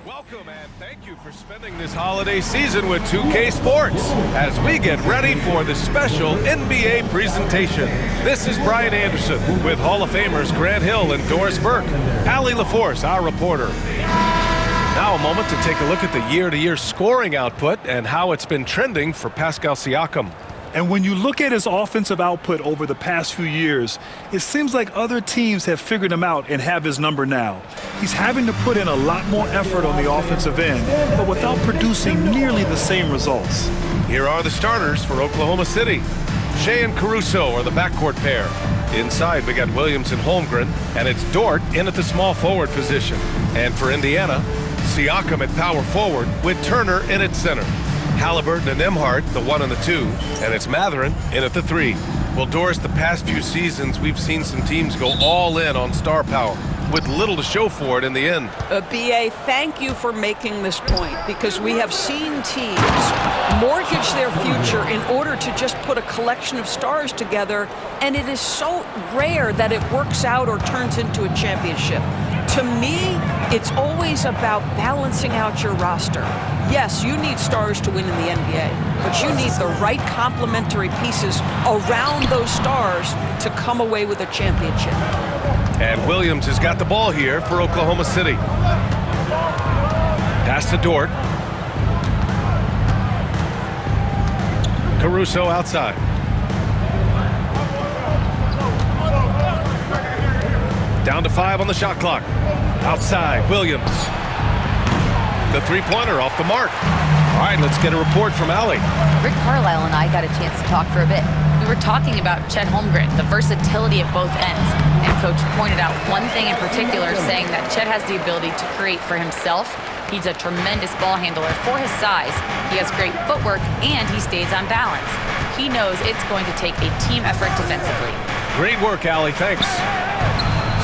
Welcome and thank you for spending this holiday season with 2K Sports as we get ready for the special NBA presentation. This is Brian Anderson with Hall of Famers Grant Hill and Doris Burke. Allie LaForce, our reporter. Now a moment to take a look at the year-to-year scoring output and how it's been trending for Pascal Siakam. And when you look at his offensive output over the past few years, it seems like other teams have figured him out and have his number now. He's having to put in a lot more effort on the offensive end, but without producing nearly the same results. Here are the starters for Oklahoma City. Shea and Caruso are the backcourt pair. Inside, we got Williams and Holmgren, and it's Dort in at the small forward position. And for Indiana, Siakam at power forward with Turner in at center. Halliburton and Nembhard, the 1 and the 2, and it's Mathurin in at the 3. Well, Doris, the past few seasons, we've seen some teams go all in on star power with little to show for it in the end. B.A., thank you for making this point, because we have seen teams mortgage their future in order to just put a collection of stars together, and it is so rare that it works out or turns into a championship. To me, it's always about balancing out your roster. Yes, you need stars to win in the NBA, but you need the right complementary pieces around those stars to come away with a championship. And Williams has got the ball here for Oklahoma City. Pass to Dort. Caruso outside. Down to 5 on the shot clock. Outside, Williams. The three-pointer off the mark. All right, let's get a report from Allie. Rick Carlisle and I got a chance to talk for a bit. We were talking about Chet Holmgren, the versatility at both ends. And Coach pointed out one thing in particular, saying that Chet has the ability to create for himself. He's a tremendous ball handler for his size. He has great footwork, and he stays on balance. He knows it's going to take a team effort defensively. Great work, Allie. Thanks.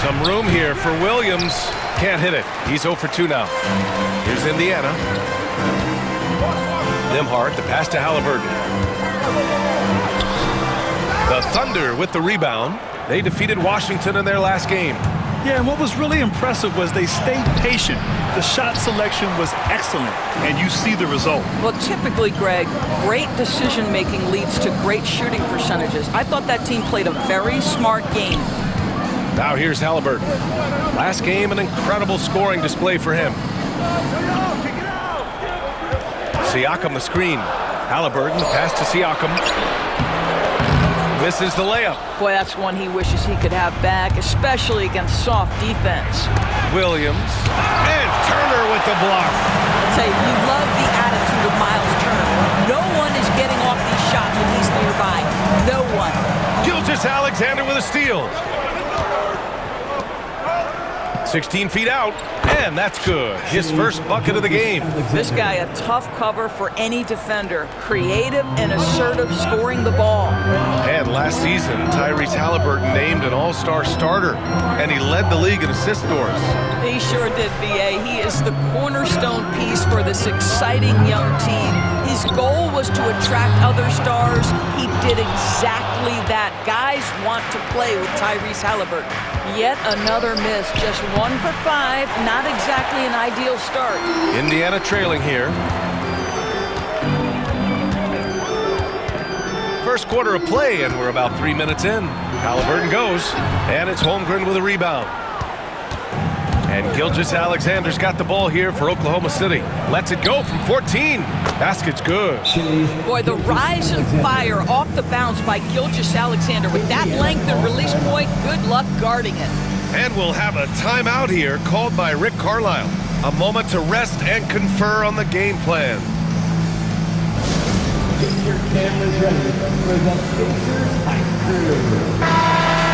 Some room here for Williams. Can't hit it. He's 0 for 2 now. Here's Indiana. Nembhard, the pass to Halliburton. The Thunder with the rebound. They defeated Washington in their last game. Yeah, and what was really impressive was they stayed patient. The shot selection was excellent, and you see the result. Well, typically, Greg, great decision-making leads to great shooting percentages. I thought that team played a very smart game. Now here's Halliburton. Last game, an incredible scoring display for him. Siakam the screen. Halliburton, the pass to Siakam. Misses the layup. Boy, that's one he wishes he could have back, especially against soft defense. Williams. And Turner with the block. I'll tell you, you love the attitude of Miles Turner. No one is getting off these shots when he's nearby. No one. Gilgeous-Alexander with a steal. 16 feet out, and that's good. His first bucket of the game. This guy, a tough cover for any defender. Creative and assertive, scoring the ball. And last season, Tyrese Halliburton named an all-star starter, and he led the league in assist, Doris. He sure did, B.A. He is the cornerstone piece for this exciting young team. His goal was to attract other stars. He did exactly that. Guys want to play with Tyrese Halliburton. Yet another miss, just 1 for 5. Not exactly an ideal start. Indiana trailing here. First quarter of play, and we're about 3 minutes in. Halliburton goes, and it's Holmgren with a rebound. And Gilgeous-Alexander's got the ball here for Oklahoma City. Lets it go from 14. Basket's good. Boy, the rise and fire off the bounce by Gilgeous-Alexander. With that length and release point, good luck guarding it. And we'll have a timeout here called by Rick Carlisle. A moment to rest and confer on the game plan. Get your cameras ready for the Pacers Hype Crew.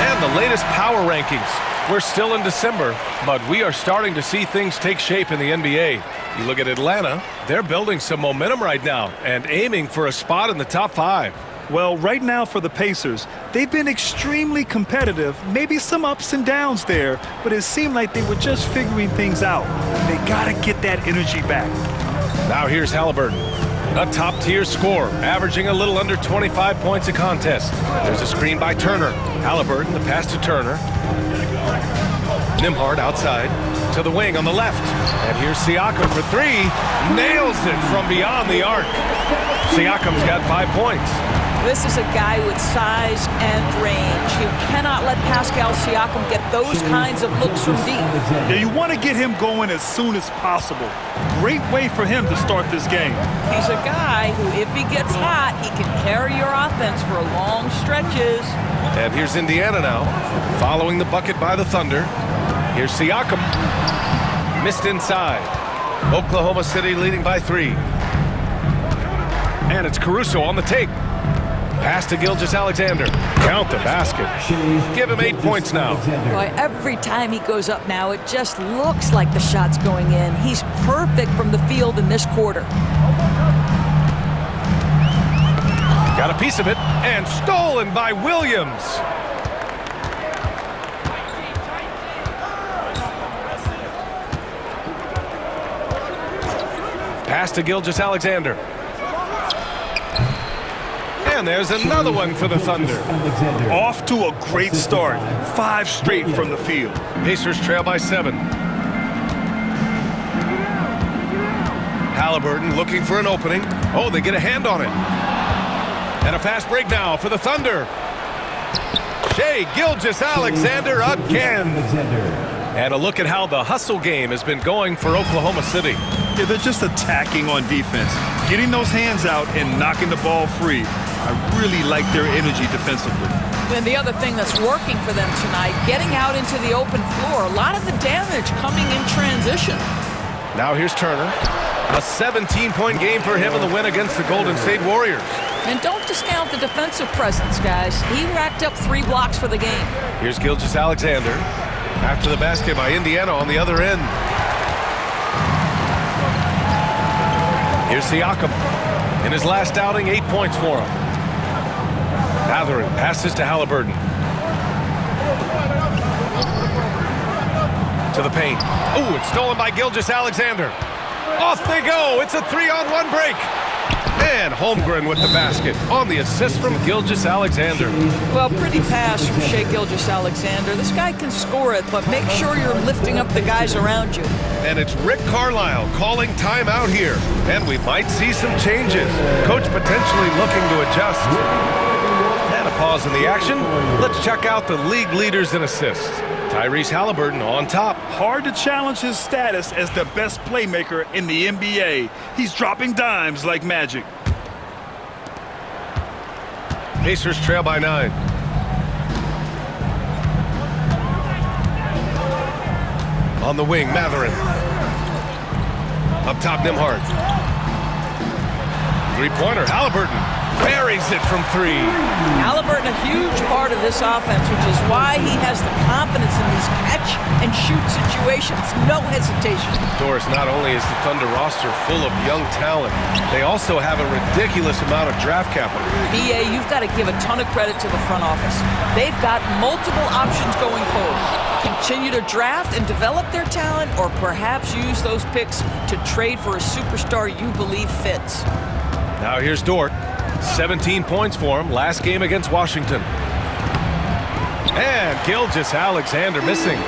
And the latest power rankings. We're still in December, but we are starting to see things take shape in the NBA. You look at Atlanta, they're building some momentum right now and aiming for a spot in the top 5. Well, right now for the Pacers, they've been extremely competitive, maybe some ups and downs there, but it seemed like they were just figuring things out. They gotta get that energy back. Now here's Halliburton, a top-tier scorer, averaging a little under 25 points a contest. There's a screen by Turner. Halliburton, the pass to Turner. Nembhard outside. To the wing on the left. And here's Siakam for three. Nails it from beyond the arc. Siakam's got 5 points. This is a guy with size and range. You cannot let Pascal Siakam get those kinds of looks from deep. Yeah, you want to get him going as soon as possible. Great way for him to start this game. He's a guy who, if he gets hot, he can carry your offense for long stretches. And here's Indiana now, following the bucket by the Thunder. Here's Siakam. Missed inside. Oklahoma City leading by 3. And it's Caruso on the take. Pass to Gilgeous-Alexander. Count the basket. Give him 8 points now. Boy, every time he goes up now, it just looks like the shot's going in. He's perfect from the field in this quarter. Got a piece of it, and stolen by Williams. Pass to Gilgeous-Alexander. And there's another one for the Thunder. Off to a great start. 5 straight from the field. Pacers trail by 7. Halliburton looking for an opening. Oh, they get a hand on it. And a fast break now for the Thunder. Shai Gilgeous-Alexander again. And a look at how the hustle game has been going for Oklahoma City. Yeah, they're just attacking on defense, getting those hands out and knocking the ball free. I really like their energy defensively. And the other thing that's working for them tonight, getting out into the open floor. A lot of the damage coming in transition. Now here's Turner. A 17-point game for him in the win against the Golden State Warriors. And don't discount the defensive presence, guys. He racked up 3 blocks for the game. Here's Gilgeous-Alexander. After the basket by Indiana on the other end. Here's Siakam. In his last outing, 8 points for him. Mathurin passes to Halliburton. To the paint. Oh, it's stolen by Gilgeous-Alexander. Off they go. It's a 3-on-1 break. And Holmgren with the basket on the assist from Gilgeous-Alexander. Well, pretty pass from Shai Gilgeous-Alexander. This guy can score it, but make sure you're lifting up the guys around you. And it's Rick Carlisle calling timeout here. And we might see some changes. Coach potentially looking to adjust. And a pause in the action. Let's check out the league leaders in assists. Tyrese Halliburton on top. Hard to challenge his status as the best playmaker in the NBA. He's dropping dimes like magic. Pacers trail by 9. On the wing, Mathurin. Up top, Nembhard. Three-pointer, Halliburton. Buries it from 3. Halliburton, a huge part of this offense, which is why he has the confidence in these catch-and-shoot situations. No hesitation. Doris, not only is the Thunder roster full of young talent, they also have a ridiculous amount of draft capital. BA, you've got to give a ton of credit to the front office. They've got multiple options going forward. Continue to draft and develop their talent, or perhaps use those picks to trade for a superstar you believe fits. Now here's Dort. 17 points for him last game against Washington. And Gilgeous-Alexander missing.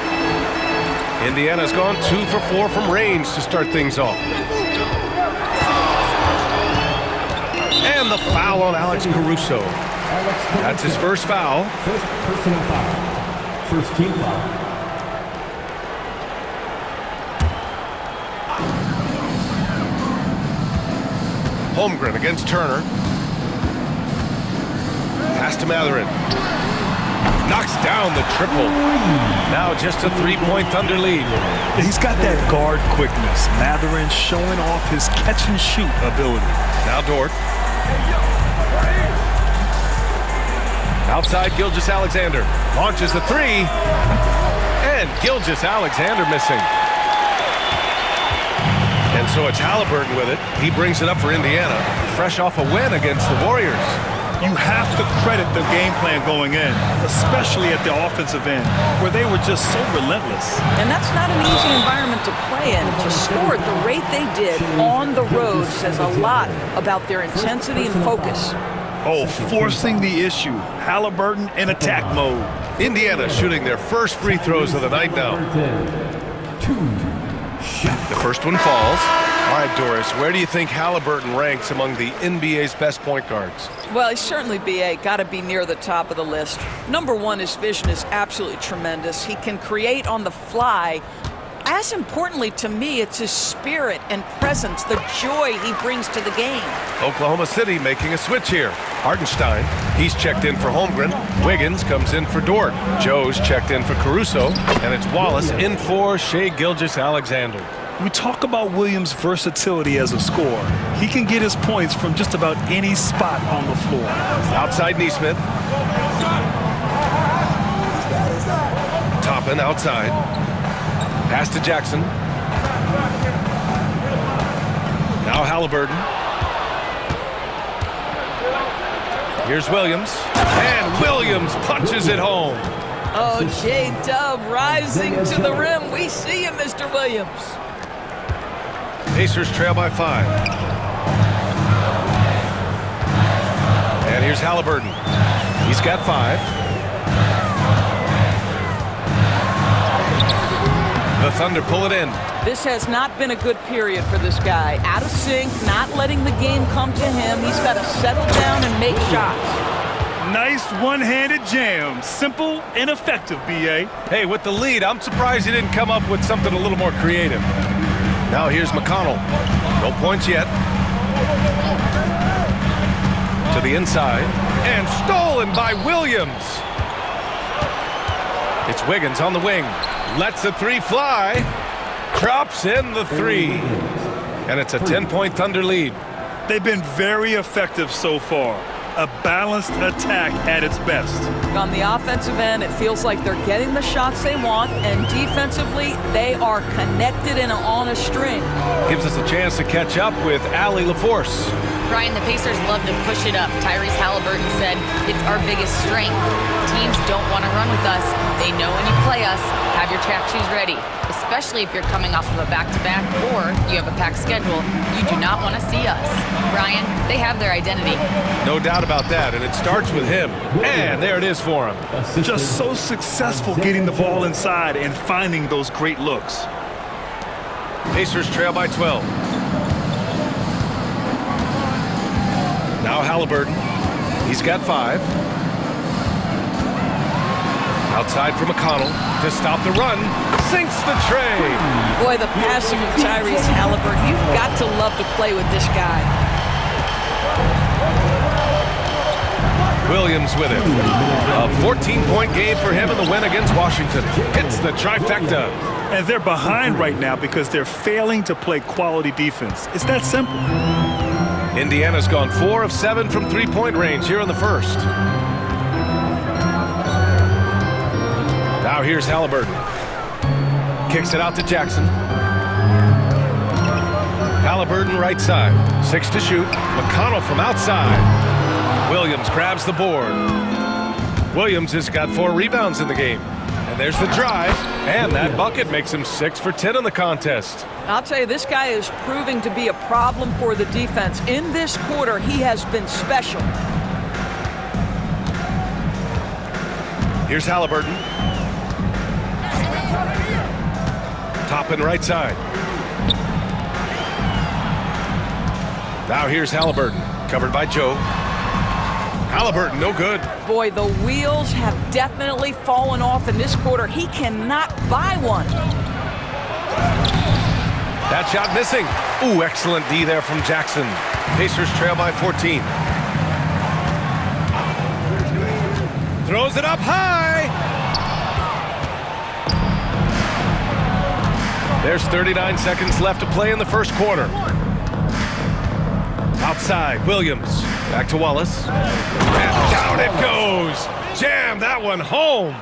Indiana's gone 2 for 4 from range to start things off. And the foul on Alex Caruso. That's his first foul. First personal foul. First team foul. Holmgren against Turner. Pass to Mathurin. Knocks down the triple. Now just a 3-point Thunder lead. He's got that guard quickness. Mathurin showing off his catch-and-shoot ability. Now Dort. Outside Gilgeous-Alexander. Launches the 3. And Gilgeous-Alexander missing. And so it's Halliburton with it. He brings it up for Indiana, fresh off a win against the Warriors. You have to credit the game plan going in, especially at the offensive end, where they were just so relentless. And that's not an easy environment to play in. To score at the rate they did on the road says a lot about their intensity and focus. Oh, forcing the issue. Halliburton in attack mode. Indiana shooting their first free throws of the night now. shot. The first one falls. All right, Doris, where do you think Halliburton ranks among the NBA's best point guards? Well, he's certainly, B.A., got to be near the top of the list. Number one, his vision is absolutely tremendous. He can create on the fly. As importantly to me, it's his spirit and presence, the joy he brings to the game. Oklahoma City making a switch here. Hartenstein, he's checked in for Holmgren. Wiggins comes in for Dort. Joe's checked in for Caruso. And it's Wallace in for Shai Gilgeous-Alexander. We talk about Williams' versatility as a scorer. He can get his points from just about any spot on the floor. Outside Nesmith. Toppin outside. Pass to Jackson. Now Halliburton. Here's Williams. And Williams punches it home. Oh, J-Dub rising to the rim. We see him, Mr. Williams. Pacers trail by 5. And here's Halliburton. He's got 5. The Thunder pull it in. This has not been a good period for this guy. Out of sync, not letting the game come to him. He's got to settle down and make shots. Nice one-handed jam. Simple and effective, B.A. Hey, with the lead, I'm surprised he didn't come up with something a little more creative. Now here's McConnell. No points yet. To the inside. And stolen by Williams. It's Wiggins on the wing. Lets the 3 fly. Drops in the 3. And it's a 10-point Thunder lead. They've been very effective so far. A balanced attack at its best. On the offensive end, it feels like they're getting the shots they want, and defensively, they are connected and on a string. Gives us a chance to catch up with Allie LaForce. Brian, the Pacers love to push it up. Tyrese Halliburton said, it's our biggest strength. Teams don't want to run with us. They know when you play us, have your track shoes ready. Especially if you're coming off of a back-to-back or you have a packed schedule, you do not want to see us. Brian, they have their identity. No doubt about that, and it starts with him. And there it is for him. Just so successful getting the ball inside and finding those great looks. Pacers trail by 12. Now Halliburton. He's got 5. Outside for McConnell to stop the run. Sinks the tray. Boy, the passing of Tyrese Halliburton. You've got to love to play with this guy. Williams with it. A 14-point game for him in the win against Washington. Hits the trifecta. And they're behind right now because they're failing to play quality defense. It's that simple. Indiana's gone 4 of 7 from three-point range here in the first. Now here's Halliburton. Kicks it out to Jackson. Halliburton right side. 6 to shoot. McConnell from outside. Williams grabs the board. Williams has got 4 rebounds in the game. And there's the drive. And that bucket makes him 6 for 10 in the contest. I'll tell you, this guy is proving to be a problem for the defense. In this quarter, he has been special. Here's Halliburton. Toppin right side. Now here's Halliburton, covered by Joe. Halliburton, no good. Boy, the wheels have definitely fallen off in this quarter. He cannot buy one. That shot missing. Ooh, excellent D there from Jackson. Pacers trail by 14. Throws it up high. There's 39 seconds left to play in the first quarter. Outside, Williams. Back to Wallace. And down it goes. Jam that one home.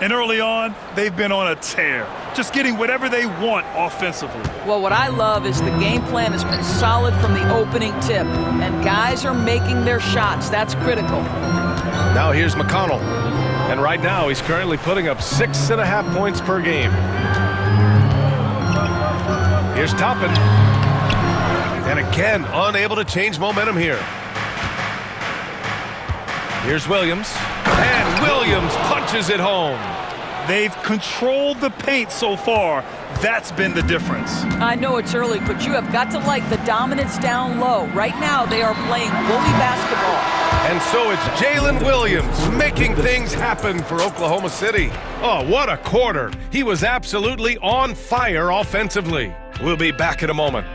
And early on, they've been on a tear, just getting whatever they want offensively. Well, what I love is the game plan has been solid from the opening tip, and guys are making their shots. That's critical. Now here's McConnell. And right now, he's currently putting up 6.5 points per game. Here's Toppin. And again, unable to change momentum here. Here's Williams. And Williams punches it home. They've controlled the paint so far, That's been the difference. I know it's early, but you have got to like the dominance down low. Right now, they are playing bully basketball. And so it's Jalen Williams making things happen for Oklahoma City. Oh, what a quarter. He was absolutely on fire offensively. We'll be back in a moment.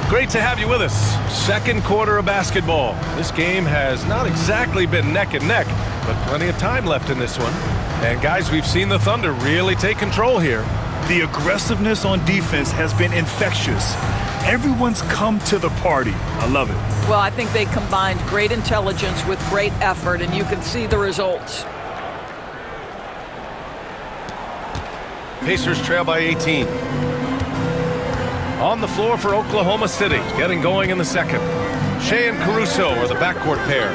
Great to have you with us. Second quarter of basketball. This game has not exactly been neck and neck, but plenty of time left in this one. And guys, we've seen the Thunder really take control here. The aggressiveness on defense has been infectious. Everyone's come to the party. I love it. Well, I think they combined great intelligence with great effort, and you can see the results. Pacers trail by 18. On the floor for Oklahoma City, getting going in the second. Shea and Caruso are the backcourt pair.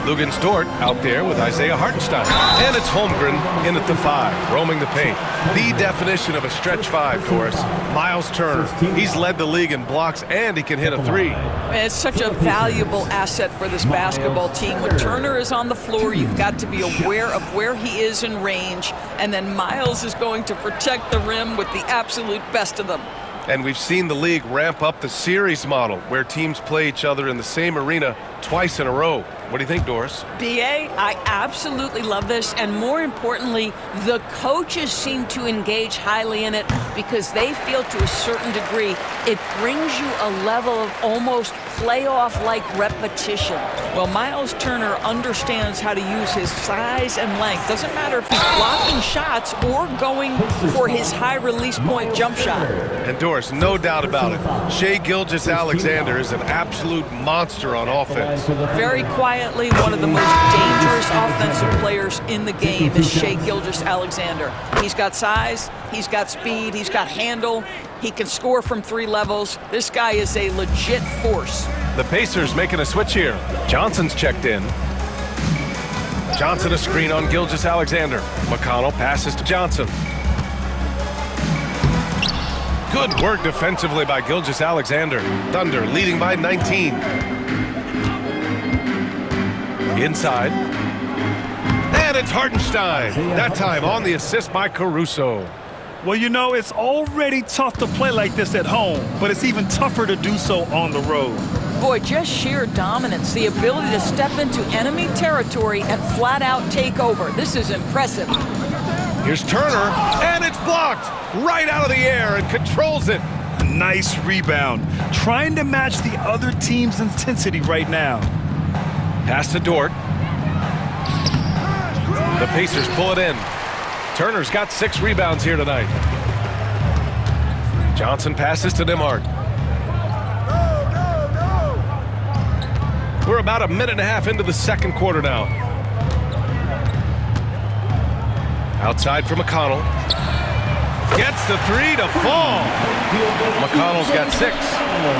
Luguentz Dort out there with Isaiah Hartenstein. And it's Holmgren in at the 5, roaming the paint. The definition of a stretch 5, Doris. Miles Turner. He's led the league in blocks, and he can hit a 3. It's such a valuable asset for this basketball team. When Turner is on the floor, you've got to be aware of where he is in range, and then Miles is going to protect the rim with the absolute best of them. And we've seen the league ramp up the series model where teams play each other in the same arena twice in a row. What do you think, Doris? B.A., I absolutely love this, and more importantly, the coaches seem to engage highly in it because they feel to a certain degree it brings you a level of almost playoff-like repetition. Well, Miles Turner understands how to use his size and length. Doesn't matter if he's blocking shots or going for his high release point jump shot. And Doris, no doubt about it, Shai Gilgeous-Alexander is an absolute monster on offense. Very quietly, one of the most dangerous offensive players in the game is Shai Gilgeous-Alexander. He's got size, he's got speed, he's got handle, he can score from 3 levels. This guy is a legit force. The Pacers making a switch here. Johnson's checked in. Johnson a screen on Gilgeous-Alexander. McConnell passes to Johnson. Good work defensively by Gilgeous-Alexander. Thunder leading by 19. Inside. And it's Hartenstein. That time on the assist by Caruso. Well, you know, it's already tough to play like this at home, but it's even tougher to do so on the road. Boy, just sheer dominance, the ability to step into enemy territory and flat out take over. This is impressive. Here's Turner, and it's blocked right out of the air and controls it. Nice rebound. Trying to match the other team's intensity right now. Pass to Dort. The Pacers pull it in. Turner's got 6 rebounds here tonight. Johnson passes to Nembhard. We're about a minute and a half into the second quarter now. Outside for McConnell. Gets the 3 to fall. McConnell's got 6.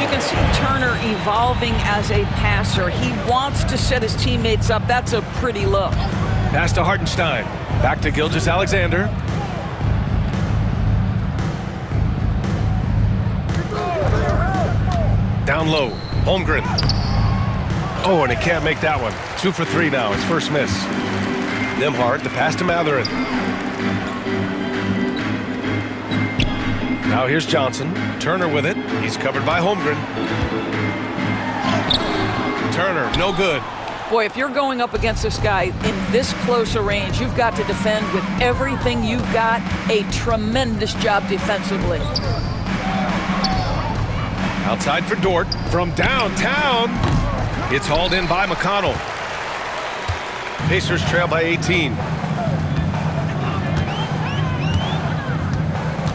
You can see Turner evolving as a passer. He wants to set his teammates up. That's a pretty look. Pass to Hartenstein. Back to Gilgeous-Alexander. Down low. Holmgren. Oh, and he can't make that one. 2 for 3 now. His first miss. Nembhard, the pass to Mathurin. Now here's Johnson. Turner with it. He's covered by Holmgren. Turner, no good. Boy, if you're going up against this guy in this close a range, you've got to defend with everything you've got. A tremendous job defensively. Outside for Dort from downtown. It's hauled in by McConnell. Pacers trail by 18.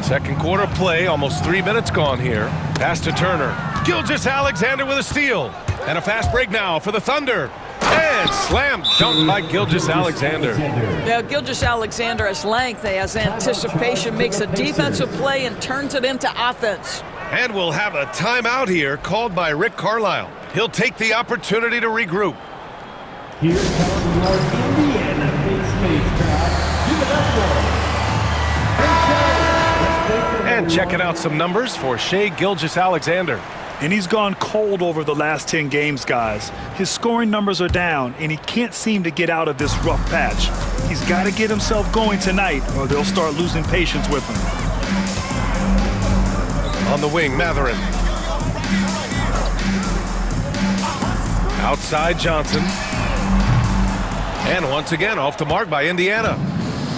Second quarter play, almost 3 minutes gone here. Pass to Turner. Gilgeous-Alexander with a steal. And a fast break now for the Thunder. And slam dunk by Gilgeous-Alexander. Now, Gilgeous-Alexander has length, has anticipation, makes a defensive play and turns it into offense. And we'll have a timeout here called by Rick Carlisle. He'll take the opportunity to regroup. Here comes your Indiana Pace crowd. Give it up for And checking out some numbers for Shai Gilgeous-Alexander. And he's gone cold over the last 10 games, guys. His scoring numbers are down, and he can't seem to get out of this rough patch. He's got to get himself going tonight, or they'll start losing patience with him. On the wing, Mathurin. Outside Johnson. And once again, off the mark by Indiana.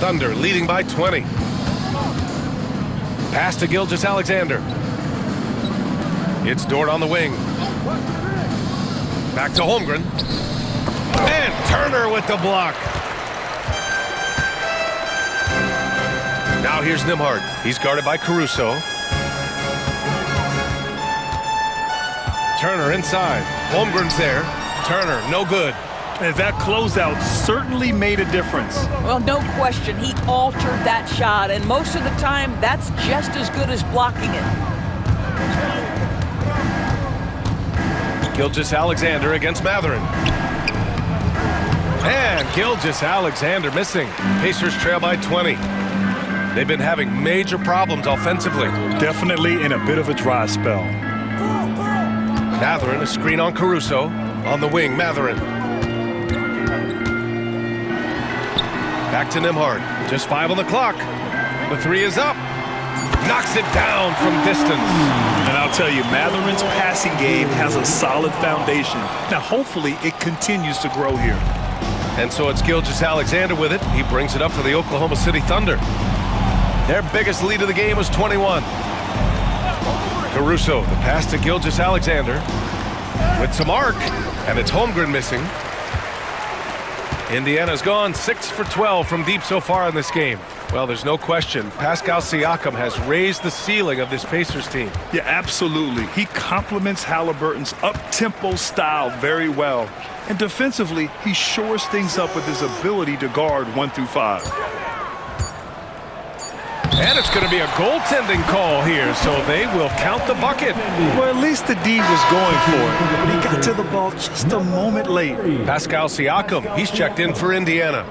Thunder leading by 20. Pass to Gilgeous-Alexander. It's Dort on the wing. Back to Holmgren. And Turner with the block. Now here's Nembhard. He's guarded by Caruso. Turner inside. Holmgren's there. Turner, no good. And that closeout certainly made a difference. Well, no question. He altered that shot, and most of the time, that's just as good as blocking it. Gilgeous-Alexander against Mathurin. And Gilgeous-Alexander missing. Pacers trail by 20. They've been having major problems offensively. Definitely in a bit of a dry spell. Mathurin, a screen on Caruso. On the wing, Mathurin. Back to Nembhard. Just 5 on the clock. The 3 is up. Knocks it down from distance. And I'll tell you, Mathurin's passing game has a solid foundation. Now, hopefully, it continues to grow here. And so it's Gilgeous-Alexander with it. He brings it up for the Oklahoma City Thunder. Their biggest lead of the game was 21. Caruso, the pass to Gilgeous-Alexander. With some arc, and it's Holmgren missing. Indiana's gone 6 for 12 from deep so far in this game. Well, there's no question. Pascal Siakam has raised the ceiling of this Pacers team. Yeah, absolutely. He complements Halliburton's up-tempo style very well. And defensively, he shores things up with his ability to guard 1 through 5. And it's going to be a goaltending call here, so they will count the bucket. Well, at least the D was going for it, but he got to the ball just a moment late. Pascal Siakam, he's checked in for Indiana.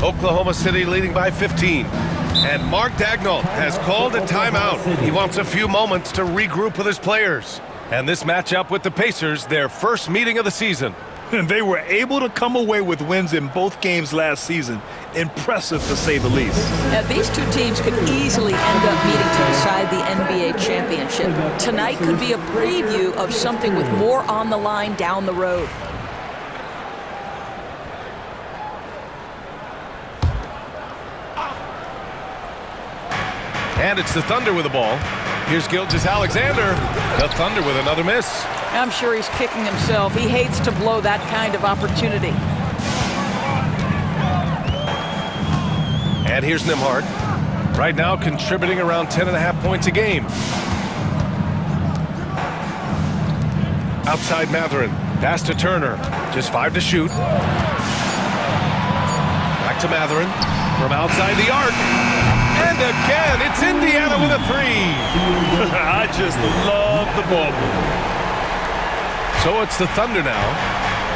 Oklahoma City leading by 15. And Mark Daigneault has called a timeout. He wants a few moments to regroup with his players. And this matchup with the Pacers, their first meeting of the season. And they were able to come away with wins in both games last season. Impressive, to say the least. Now, these two teams could easily end up meeting to decide the NBA championship. Tonight could be a preview of something with more on the line down the road. And it's the Thunder with the ball. Here's Gilgeous-Alexander. The Thunder with another miss. I'm sure he's kicking himself. He hates to blow that kind of opportunity. And here's Nembhard. Right now contributing around 10.5 points a game. Outside Mathurin. Pass to Turner. Just 5 to shoot. Back to Mathurin. From outside the arc. And again, it's Indiana with a 3. I just love the ball. So it's the Thunder now,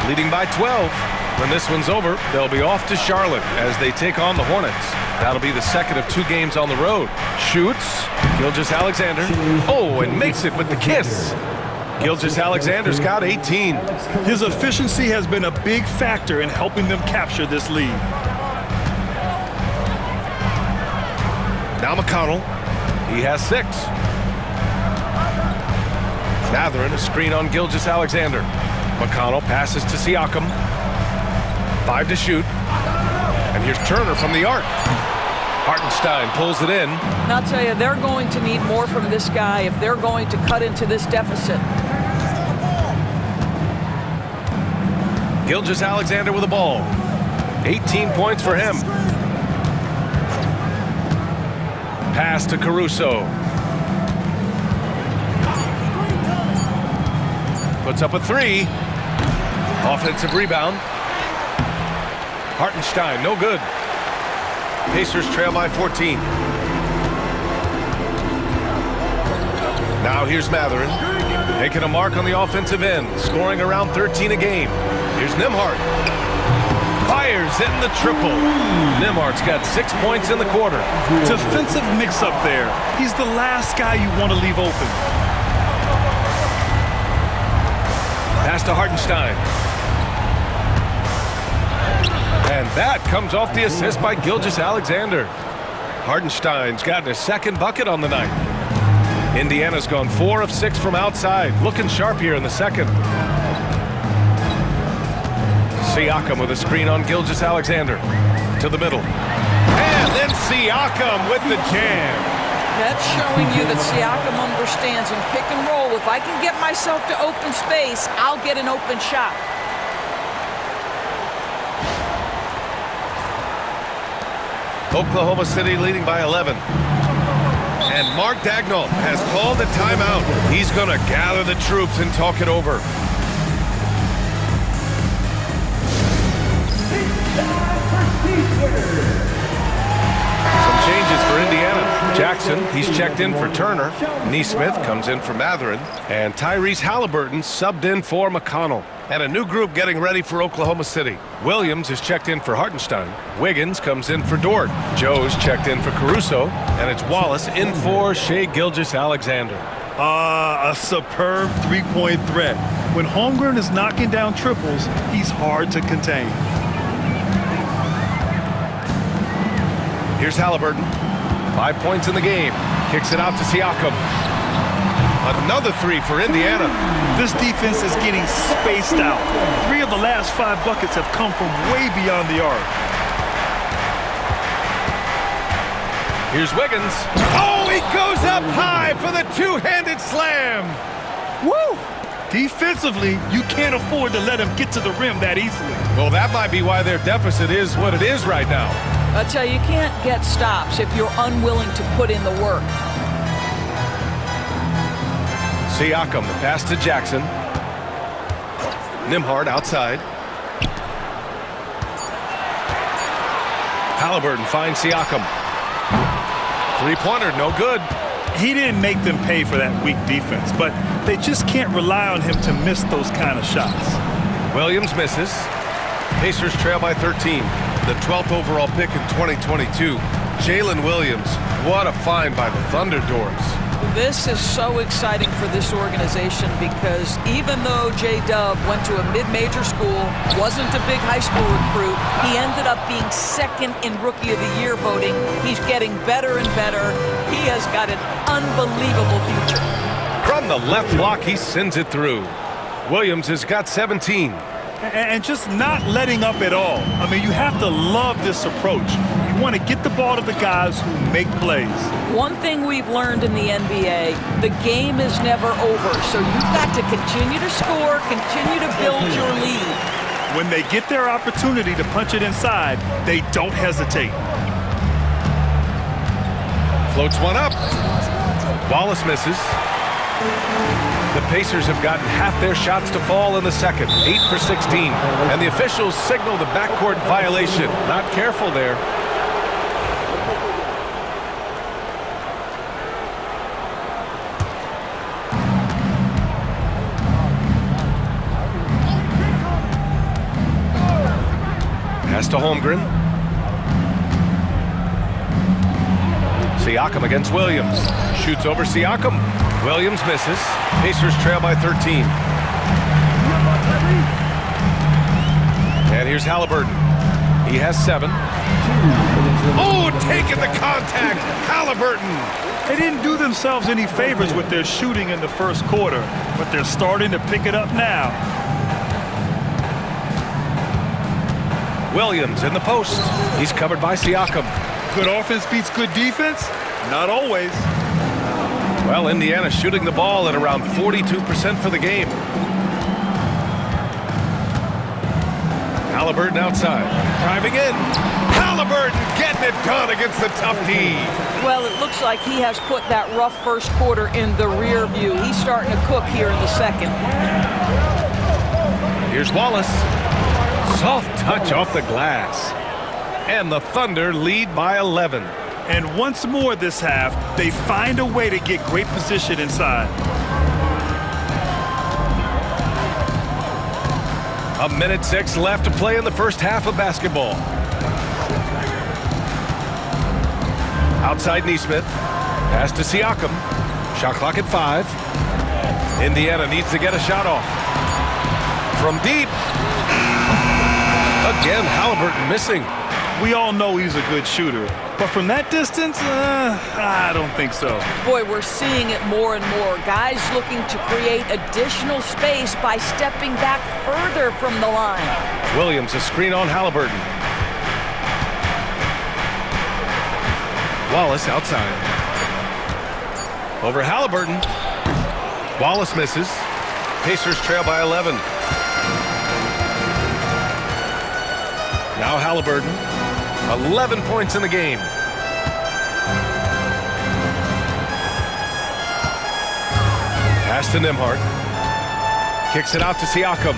leading by 12. When this one's over, they'll be off to Charlotte as they take on the Hornets. That'll be the second of 2 games on the road. Shoots, Gilgeous-Alexander. Oh, and makes it with the kiss. Gilgeous-Alexander's got 18. His efficiency has been a big factor in helping them capture this lead. Now McConnell, he has 6. Mathurin, a screen on Gilgeous-Alexander. McConnell passes to Siakam. 5 to shoot. And here's Turner from the arc. Hartenstein pulls it in. And I'll tell you, they're going to need more from this guy if they're going to cut into this deficit. Gilgeous-Alexander with the ball. 18 points for him. Pass to Caruso. Puts up a 3. Offensive rebound. Hartenstein, no good. Pacers trail by 14. Now here's Matherin, making a mark on the offensive end, scoring around 13 a game. Here's Nembhard. Fires in the triple. Nembhard's got 6 points in the quarter. Defensive mix-up there. He's the last guy you want to leave open. Pass to Hartenstein. And that comes off the assist by Gilgeous-Alexander. Hartenstein's gotten his second bucket on the night. Indiana's gone 4 of 6 from outside. Looking sharp here in the second. Siakam with a screen on Gilgeous-Alexander. To the middle. And then Siakam with the jam. That's showing you that Siakam understands in pick and roll. If I can get myself to open space, I'll get an open shot. Oklahoma City leading by 11. And Mark Daigneault has called a timeout. He's going to gather the troops and talk it over. Some changes for Indiana. Jackson, he's checked in for Turner. Nesmith comes in for Matherin. And Tyrese Halliburton subbed in for McConnell. And a new group getting ready for Oklahoma City. Williams is checked in for Hartenstein. Wiggins comes in for Dort. Joe's checked in for Caruso. And it's Wallace in for Shai Gilgeous-Alexander. A superb three-point threat. When Holmgren is knocking down triples, he's hard to contain. Here's Halliburton. 5 points in the game. Kicks it out to Siakam. Another three for Indiana. This defense is getting spaced out. 3 of the last 5 buckets have come from way beyond the arc. Here's Wiggins. Oh, he goes up high for the two-handed slam. Woo! Defensively, you can't afford to let him get to the rim that easily. Well, that might be why their deficit is what it is right now. I tell you, you can't get stops if you're unwilling to put in the work. Siakam, the pass to Jackson. Nembhard outside. Halliburton finds Siakam. Three-pointer, no good. He didn't make them pay for that weak defense, but they just can't rely on him to miss those kind of shots. Williams misses. Pacers trail by 13. The 12th overall pick in 2022. Jalen Williams, what a find by the Thunder Doors. This is so exciting for this organization because even though J-Dub went to a mid-major school, wasn't a big high school recruit, he ended up being second in Rookie of the Year voting. He's getting better and better. He has got an unbelievable future. From the left block, he sends it through. Williams has got 17. And just not letting up at all. I mean, you have to love this approach. You want to get the ball to the guys who make plays. One thing we've learned in the NBA, the game is never over. So you've got to continue to score, continue to build your lead. When they get their opportunity to punch it inside, they don't hesitate. Floats one up. Wallace misses. The Pacers have gotten half their shots to fall in the second, 8 for 16. And the officials signal the backcourt violation. Not careful there. Pass to Holmgren. Siakam against Williams. Shoots over Siakam. Williams misses. Pacers trail by 13. And here's Halliburton. He has 7. Oh, taking the contact. Halliburton. They didn't do themselves any favors with their shooting in the first quarter, but they're starting to pick it up now. Williams in the post. He's covered by Siakam. Good offense beats good defense? Not always. Well, Indiana shooting the ball at around 42% for the game. Halliburton outside. Driving in. Halliburton getting it done against the tough D. Well, it looks like he has put that rough first quarter in the rear view. He's starting to cook here in the second. Here's Wallace. Soft touch off the glass. And the Thunder lead by 11. And once more this half, they find a way to get great position inside. A minute 6 left to play in the first half of basketball. Outside Neesmith. Pass to Siakam. Shot clock at 5. Indiana needs to get a shot off. From deep. Again, Halliburton missing. We all know he's a good shooter, but from that distance, I don't think so. Boy, we're seeing it more and more. Guys looking to create additional space by stepping back further from the line. Williams, a screen on Halliburton. Wallace outside. Over Halliburton. Wallace misses. Pacers trail by 11. Now Halliburton. 11 points in the game. Pass to Nembhard. Kicks it out to Siakam.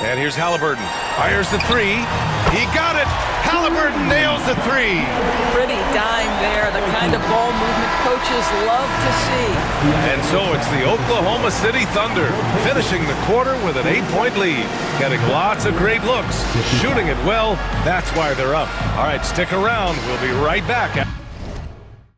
And here's Halliburton. Fires the 3. He got it. Halliburton nails the 3. Pretty dime there, the kind of ball movement coaches love to see. And so it's the Oklahoma City Thunder finishing the quarter with an 8-point lead. Getting lots of great looks. Shooting it well. That's why they're up. All right, stick around. We'll be right back.